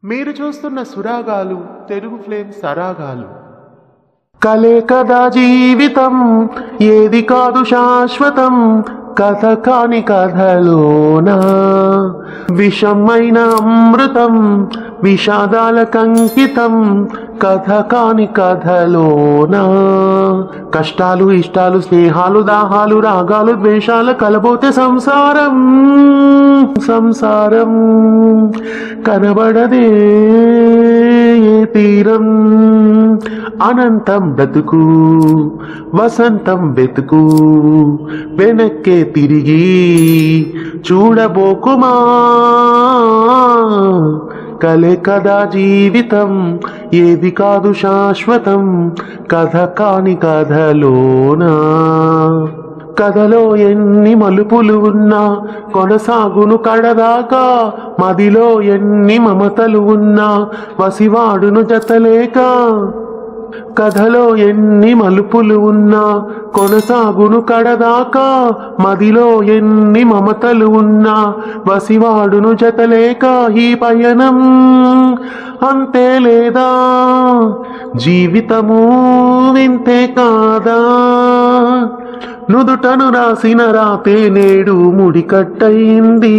మీరు చూస్తున్న సురాగాలు తెలుగు ఫ్లేమ్ సరాగాలు. కలే కదా జీవితం, ఏది కాదు శాశ్వతం, కథ కాని కథలోనా విషమైన అమృతం, విషాదాల కంకితం, కథ కాని కథలోనా కష్టాలు ఇష్టాలు స్నేహాలు దాహాలు రాగాలు ద్వేషాల కలబోతే సంసారం సంసారం కనబడదే తీరం. అనంతం బ్రతుకు వసంతం వెతుకు, వెనక్కే తిరిగి చూడబోకుమా. కలే కదా జీవితం, ఏది కాదు శాశ్వతం, కథ కాని కథలోనా కథలో ఎన్ని మలుపులు ఉన్నా కొనసాగును కడదాకా, మదిలో ఎన్ని మమతలు ఉన్నా వసివాడును జతలేక. కథలో ఎన్ని మలుపులు ఉన్నా కొనసాగును కడదాకా, మదిలో ఎన్ని మమతలు ఉన్నా వసివాడును జతలేక. ఈ పయనం అంతే లేదా, జీవితము వింతే కాదా, నుదుటను రాసిన రాతే నేడు ముడికట్టయింది,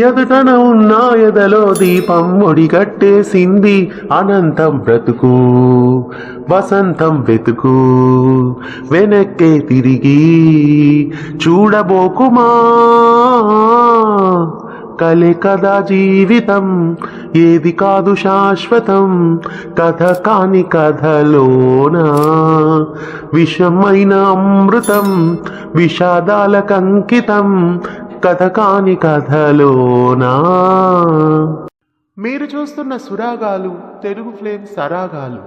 ఎదుటన ఉన్న ఎదలో దీపం ముడికట్టేసింది. అనంతం బ్రతుకు వసంతం వెతుకు, వెనక్కే తిరిగి చూడబోకుమా. కలే కదా జీవితం, ఏది కాదు శాశ్వతం, కథ కాని కథలోనా విషమైన అమృతం, విషాదాల కంకితం, కథ కాని కథలోనా. మీరు చూస్తున్న సురాగాలు తెలుగు ఫ్లేమ్ సరాగాలు.